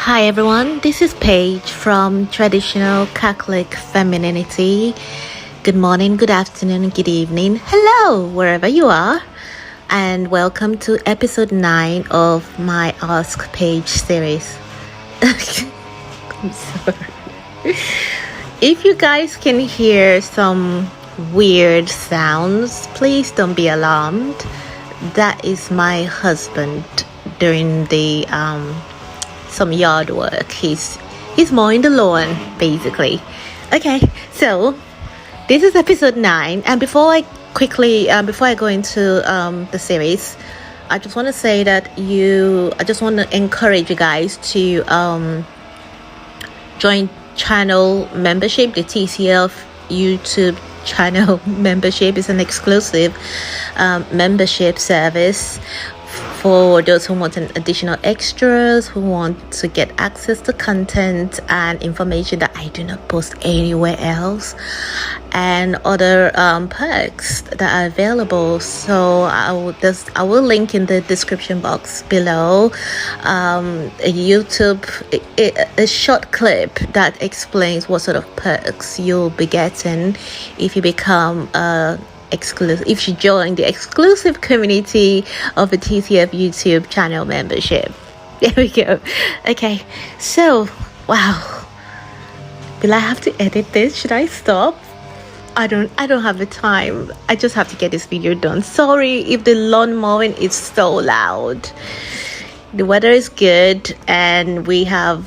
Hi everyone, this is Paige from Traditional Catholic Femininity. Good morning, good afternoon, good evening. Hello, wherever you are, and welcome to episode 9 of my Ask Paige series. I'm sorry. If you guys can hear some weird sounds, please don't be alarmed. That is my husband doing the some yard work. He's mowing the lawn basically. Okay, so this is episode 9, and before I go into the series, I just want to say that I just want to encourage you guys to join channel membership. The TCF YouTube channel membership is an exclusive membership service for those who want an additional extras, who want to get access to content and information that I do not post anywhere else, and other perks that are available. So I will link in the description box below a short clip that explains what sort of perks you'll be getting if you become if you join the exclusive community of the TCF YouTube channel membership. There we go. Okay, so wow, will I have to edit this? Should I stop? I don't have the time. I just have to get this video done. Sorry if the lawn mowing is so loud. The weather is good, and we have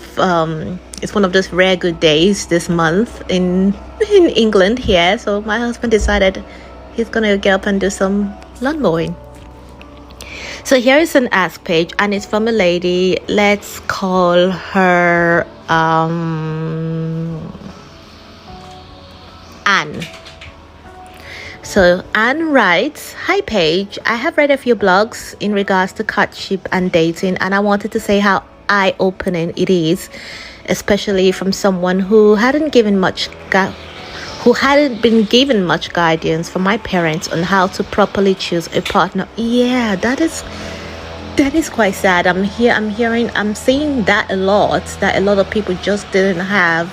it's one of those rare good days this month in England here. So my husband decided he's gonna get up and do some lawn mowing. So here is an ask page, and it's from a lady. Let's call her Anne. So Anne writes, "Hi Paige, I have read a few blogs in regards to courtship and dating, and I wanted to say how eye-opening it is, especially from someone who hadn't been given much guidance from my parents on how to properly choose a partner." Yeah, that is quite sad. I'm seeing that a lot, that a lot of people just didn't have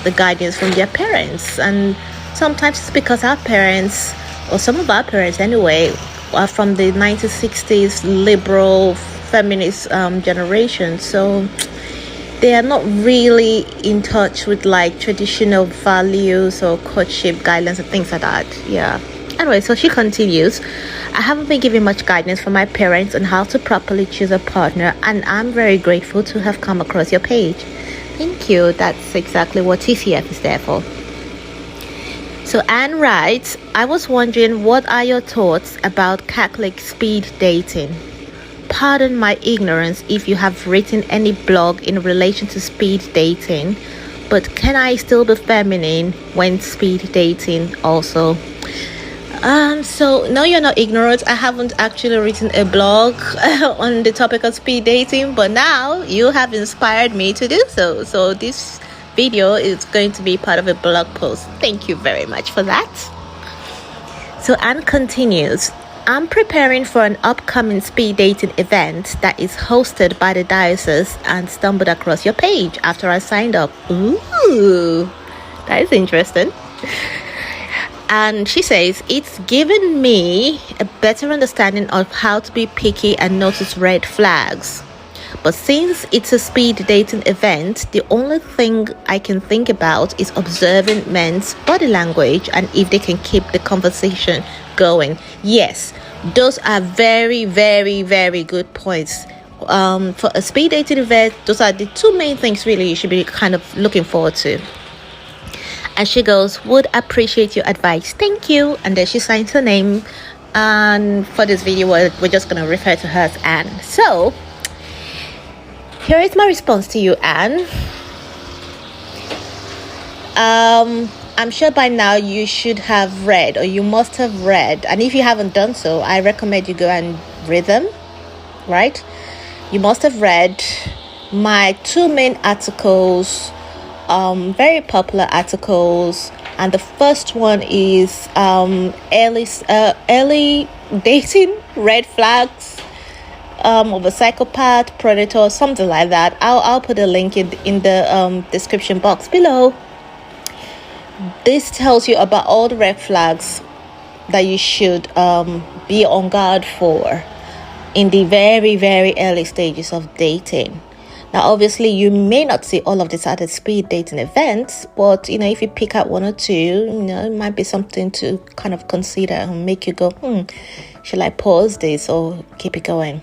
the guidance from their parents. And sometimes it's because our parents, or some of our parents anyway, are from the 1960s liberal feminist generation, so they are not really in touch with like traditional values or courtship guidelines and things like that. Yeah. Anyway, so she continues, "I haven't been given much guidance from my parents on how to properly choose a partner, and I'm very grateful to have come across your page." Thank you. That's exactly what TCF is there for. So Anne writes, "I was wondering, what are your thoughts about Catholic speed dating? Pardon my ignorance if you have written any blog in relation to speed dating, but can I still be feminine when speed dating also?" So no, you're not ignorant. I haven't actually written a blog on the topic of speed dating, but now you have inspired me to do so. So this video is going to be part of a blog post. Thank you very much for that. So Anne continues, "I'm preparing for an upcoming speed dating event that is hosted by the diocese and stumbled across your page after I signed up." Ooh, that is interesting. And she says, "It's given me a better understanding of how to be picky and notice red flags. But since it's a speed dating event, the only thing I can think about is observing men's body language and if they can keep the conversation going." Yes, those are very, very, very good points. For a speed dating event, those are the two main things really you should be kind of looking forward to. And she goes, "Would appreciate your advice. Thank you." And then she signs her name. And for this video, we're just going to refer to her as Anne. So here is my response to you, Anne. I'm sure by now you should have read, or you must have read. And if you haven't done so, I recommend you go and read them, right? You must have read my two main articles, very popular articles. And the first one is early dating red flags of a psychopath, predator, something like that. I'll put a link in the description box below. This tells you about all the red flags that you should be on guard for in the very, very early stages of dating. Now, obviously, you may not see all of this at the speed dating events, but, if you pick out one or two, it might be something to kind of consider and make you go, should I pause this or keep it going?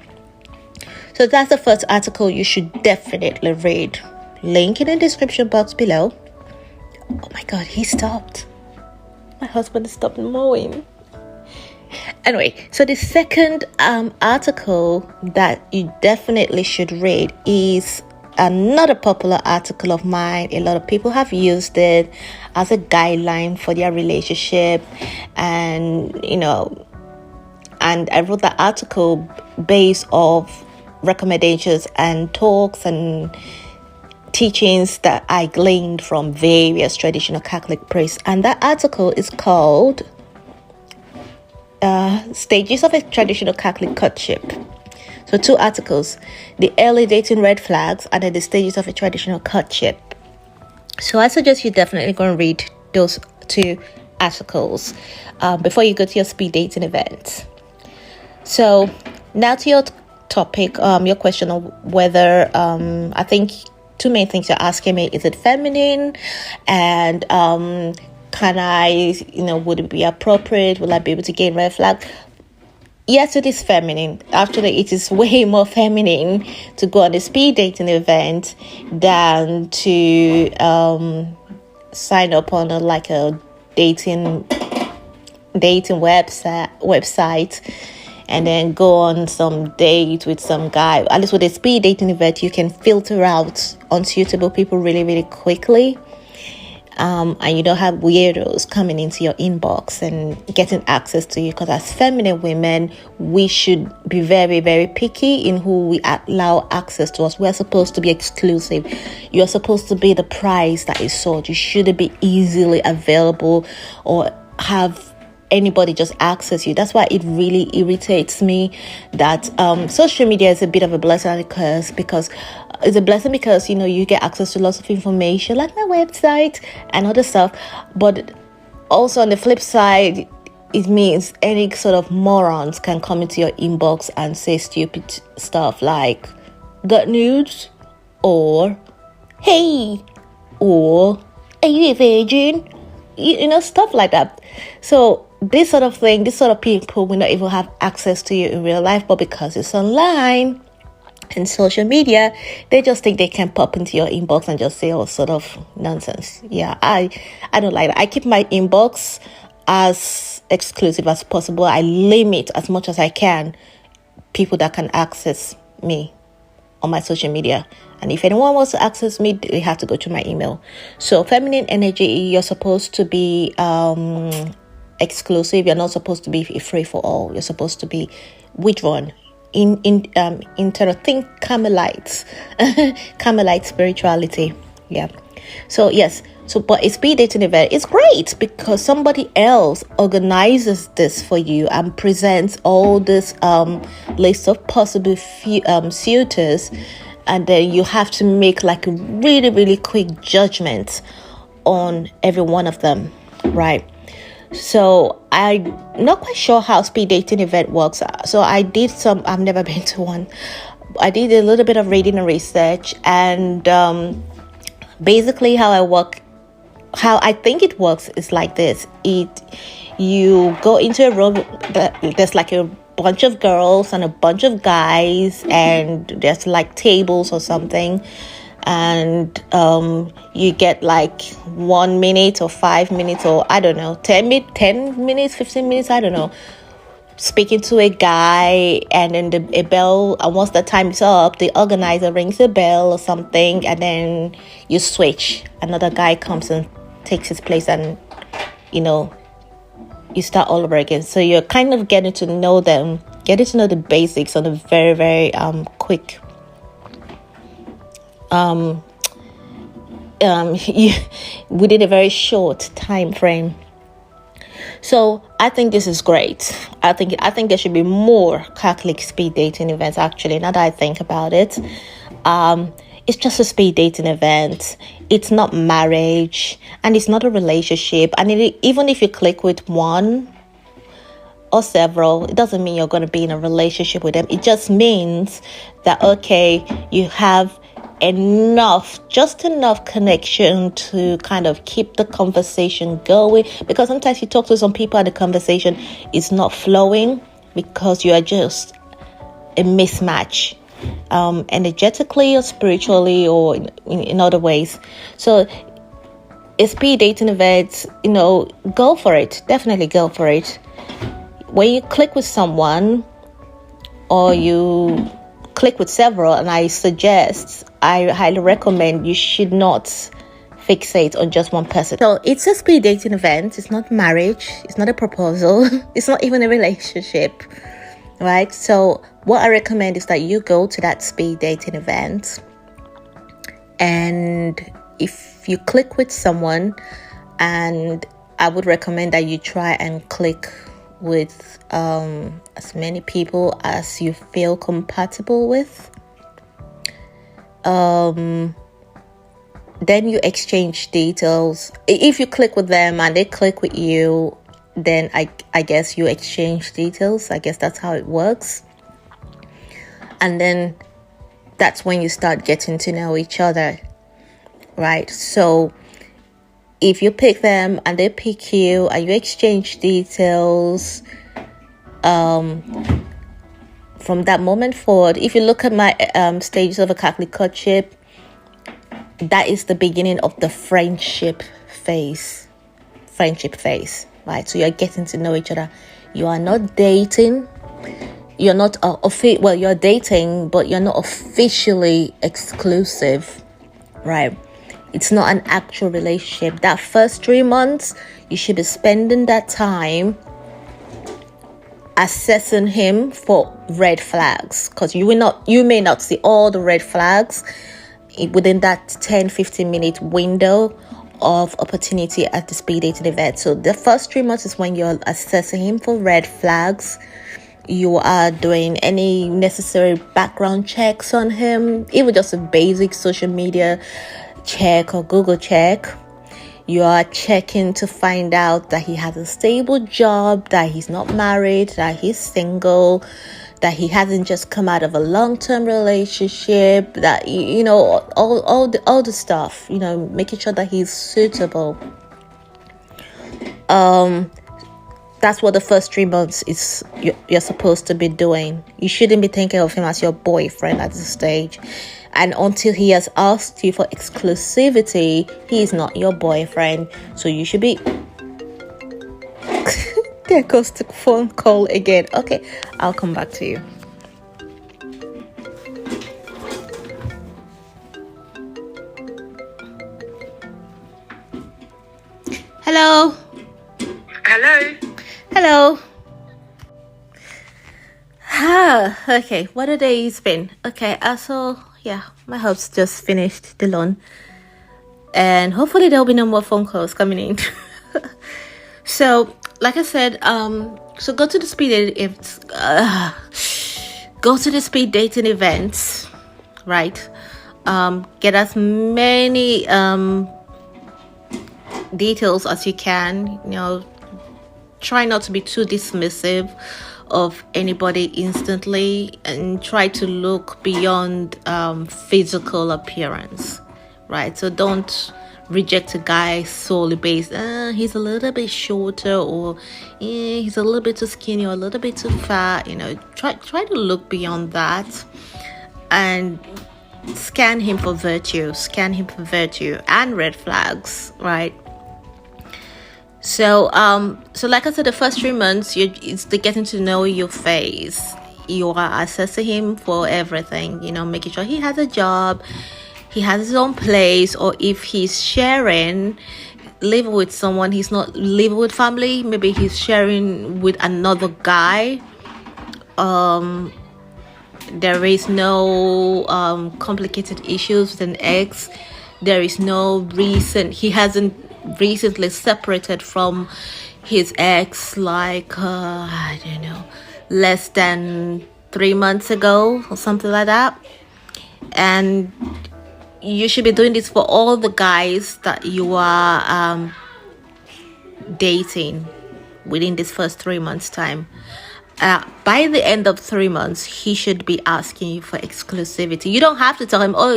So that's the first article you should definitely read. Link in the description box below. Oh my God, he stopped. My husband stopped mowing. Anyway, so the second article that you definitely should read is another popular article of mine. A lot of people have used it as a guideline for their relationship, and and I wrote that article based off recommendations and talks and teachings that I gleaned from various traditional Catholic priests, and that article is called Stages of a Traditional Catholic Courtship. So 2 articles, the early dating red flags and then the stages of a traditional courtship. So I suggest you definitely go and read those 2 articles before you go to your speed dating event. So now to your topic, your question of whether I think 2 main things you're asking me: is it feminine, and can I, would it be appropriate? Will I be able to gain red flag? Yes, it is feminine. Actually, it is way more feminine to go on a speed dating event than to sign up on a dating website and then go on some date with some guy. At least with a speed dating event, you can filter out unsuitable people really, really quickly. And you don't have weirdos coming into your inbox and getting access to you, because as feminine women, we should be very, very picky in who we allow access to us. We're supposed to be exclusive. You're supposed to be the prize that is sought. You shouldn't be easily available or have anybody just access you. That's why it really irritates me that social media is a bit of a blessing and a curse, because it's a blessing because you get access to lots of information like my website and other stuff, but also on the flip side, it means any sort of morons can come into your inbox and say stupid stuff like "got news" or "hey" or "are you a virgin?" Stuff like that. So this sort of people will not even have access to you in real life, but because it's online and social media, they just think they can pop into your inbox and just say all sort of nonsense. Yeah, I don't like that. I keep my inbox as exclusive as possible. I limit as much as I can people that can access me on my social media. And if anyone wants to access me, they have to go to my email. So feminine energy, you're supposed to be exclusive. You're not supposed to be free for all. You're supposed to be withdrawn. In terms of think Carmelite spirituality. Yeah. So yes. So but a speed dating event is great because somebody else organizes this for you and presents all this list of possible suitors, and then you have to make like a really, really quick judgment on every one of them, right? So I'm not quite sure how speed dating event works. So I've never been to one. I did a little bit of reading and research, and basically how I think it works is like this. You go into a room, there's like a bunch of girls and a bunch of guys, and there's like tables or something, and you get like 1 minute or 5 minutes or I don't know, 10 minutes, 15 minutes, I don't know, speaking to a guy, and then a bell, and once the time is up, the organizer rings a bell or something, and then you switch. Another guy comes and takes his place, and you start all over again. So you're kind of getting to know them, getting to know the basics on a very, very quick within a very short time frame. So I think this is great. I think there should be more Catholic speed dating events, actually, now that I think about it. It's just a speed dating event. It's not marriage, and it's not a relationship. And even if you click with one or several, it doesn't mean you're going to be in a relationship with them. It just means that, okay, you have just enough connection to kind of keep the conversation going, because sometimes you talk to some people and the conversation is not flowing because you are just a mismatch, energetically or spiritually or in other ways. So a speed dating event, go for it. Definitely go for it. When you click with someone or you click with several, and I highly recommend, you should not fixate on just one person. So it's a speed dating event. It's not marriage. It's not a proposal. It's not even a relationship, right? So what I recommend is that you go to that speed dating event, and if you click with someone, and I would recommend that you try and click with as many people as you feel compatible with. Then you exchange details. If you click with them and they click with you, then I guess you exchange details. I guess that's how it works. And then that's when you start getting to know each other, right? So if you pick them and they pick you and you exchange details, from that moment forward, if you look at my stages of a Catholic courtship, that is the beginning of the friendship phase, right? So you're getting to know each other. You are not dating. You're not you're dating, but you're not officially exclusive, right? It's not an actual relationship. That first 3 months, you should be spending that time assessing him for red flags, because you may not see all the red flags within that 10-15 minute window of opportunity at the speed dating event. So the first 3 months is when you're assessing him for red flags. You are doing any necessary background checks on him, even just a basic social media check or Google check. You are checking to find out that he has a stable job, that he's not married, that he's single, that he hasn't just come out of a long-term relationship, that all the stuff, making sure that he's suitable. That's what the first 3 months is you're supposed to be doing. You shouldn't be thinking of him as your boyfriend at this stage. And until he has asked you for exclusivity, he is not your boyfriend. So you should be... There goes the phone call again. Okay, I'll come back to you. Hello. Okay, what a day it's been. Okay, so yeah, my hub's just finished the loan, and hopefully there'll be no more phone calls coming in. So like I said, so go to the speed dating events, right? Get as many details as you can. Try not to be too dismissive of anybody instantly, and try to look beyond physical appearance, right? So don't reject a guy solely based he's a little bit shorter, or he's a little bit too skinny, or a little bit too fat. Try to look beyond that and scan him for virtue and red flags, right? So like I said, the first 3 months, it's the getting to know your face. You are assessing him for everything, making sure he has a job, he has his own place, or if he's living with someone, he's not living with family, maybe he's sharing with another guy. There is no complicated issues with an ex. There is no reason he hasn't recently separated from his ex like I don't know, less than 3 months ago or something like that. And you should be doing this for all the guys that you are dating within this first 3 months time. By the end of 3 months, he should be asking you for exclusivity. You don't have to tell him, oh,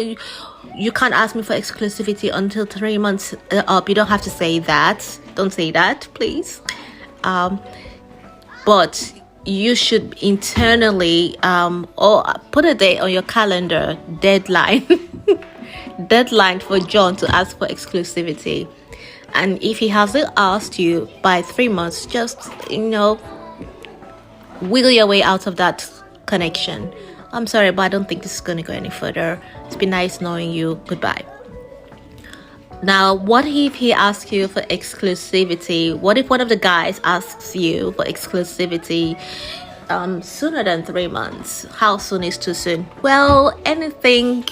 you can't ask me for exclusivity until 3 months up. You don't have to say that. Don't say that, please. But you should internally or put a date on your calendar, deadline deadline for John to ask for exclusivity. And if he hasn't asked you by 3 months, just wiggle your way out of that connection. I'm sorry, but I don't think this is going to go any further. It's been nice knowing you. Goodbye. Now, what if he asks you for exclusivity? What if one of the guys asks you for exclusivity sooner than 3 months? How soon is too soon? Well, anything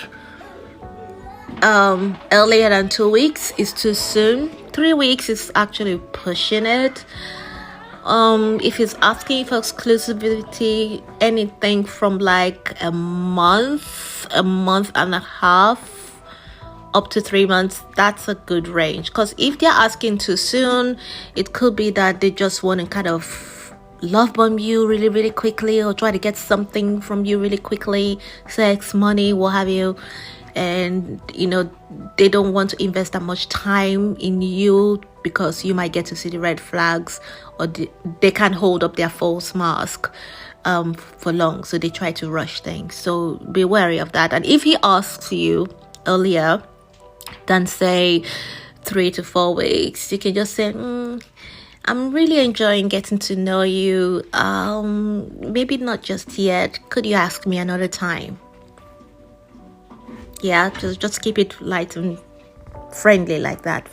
earlier than 2 weeks is too soon. 3 weeks is actually pushing it. If he's asking for exclusivity, anything from like a month and a half up to 3 months, that's a good range. Because if they're asking too soon, it could be that they just want to kind of love bomb you really, really quickly, or try to get something from you really quickly, sex, money, what have you. And they don't want to invest that much time in you because you might get to see the red flags, or they can't hold up their false mask for long, so they try to rush things. So be wary of that. And if he asks you earlier than say 3 to 4 weeks, you can just say, I'm really enjoying getting to know you. Maybe not just yet. Could you ask me another time? Yeah, just keep it light and friendly like that.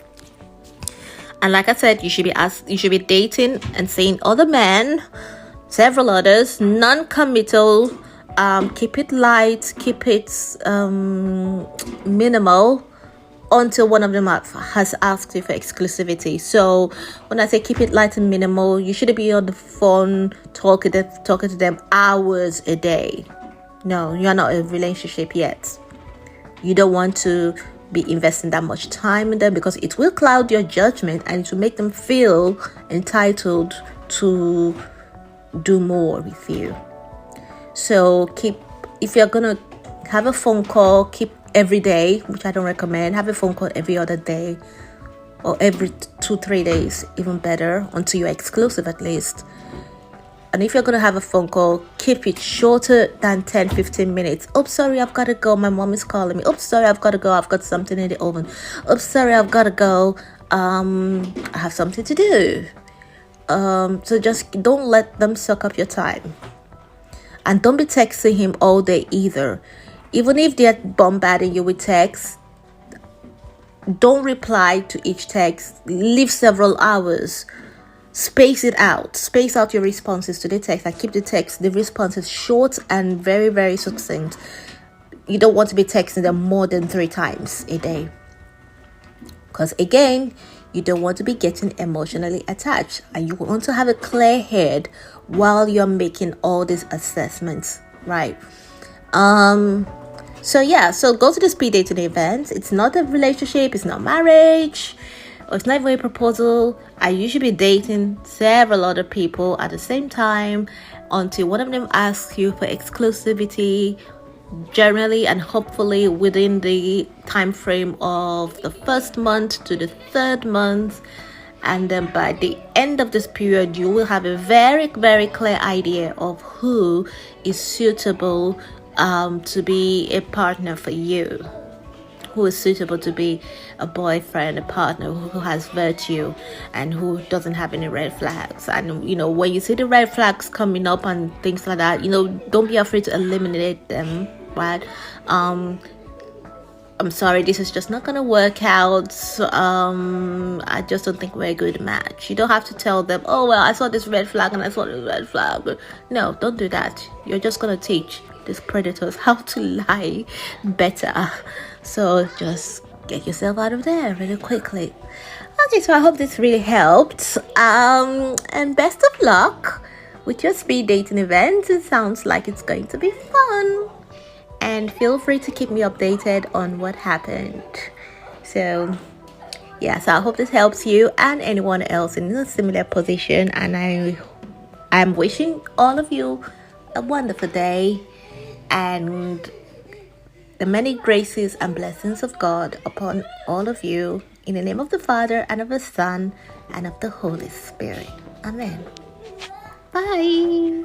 And like I said, you should be dating and seeing other men, several others, non-committal. Keep it light, keep it minimal until one of them has asked you for exclusivity. So when I say keep it light and minimal, you shouldn't be on the phone talking to them hours a day. No, you're not in a relationship yet. You don't want to be investing that much time in them, because it will cloud your judgment and it will make them feel entitled to do more with you. So if you're gonna have a phone call, keep every day, which I don't recommend. Have a phone call every other day, or every 2-3 days, even better, until you're exclusive at least. And if you're going to have a phone call, keep it shorter than 10-15 minutes. Oops, sorry, I've got to go. My mom is calling me. Oops, sorry, I've got to go. I've got something in the oven. Oops, sorry, I've got to go. I have something to do. So just don't let them suck up your time. And don't be texting him all day either. Even if they're bombarding you with texts, don't reply to each text. Leave several hours. Space it out. Space out your responses to the text. Keep the responses short and very, very succinct. You don't want to be texting them more than 3 times a day. Because again, you don't want to be getting emotionally attached. And you want to have a clear head while you're making all these assessments, right? So go to the speed dating event. It's not a relationship. It's not marriage. Or it's not even a proposal. I usually be dating several other people at the same time until one of them asks you for exclusivity, generally and hopefully within the time frame of the first month to the 3rd month. And then by the end of this period, you will have a very, very clear idea of who is suitable to be a partner for you. Who is suitable to be a boyfriend, a partner who has virtue and who doesn't have any red flags. And when you see the red flags coming up and things like that, don't be afraid to eliminate them, right? I'm sorry, this is just not gonna work out. I just don't think we're a good match. You don't have to tell them, oh well, I saw this red flag and I saw this red flag. No, don't do that. You're just gonna teach these predators how to lie better. So just get yourself out of there really quickly. Okay, so I hope this really helped. And best of luck with your speed dating event. It sounds like it's going to be fun. And feel free to keep me updated on what happened. So yeah, so I hope this helps you and anyone else in a similar position. And I'm wishing all of you a wonderful day and the many graces and blessings of God upon all of you. In the name of the Father, and of the Son, and of the Holy Spirit. Amen. Bye.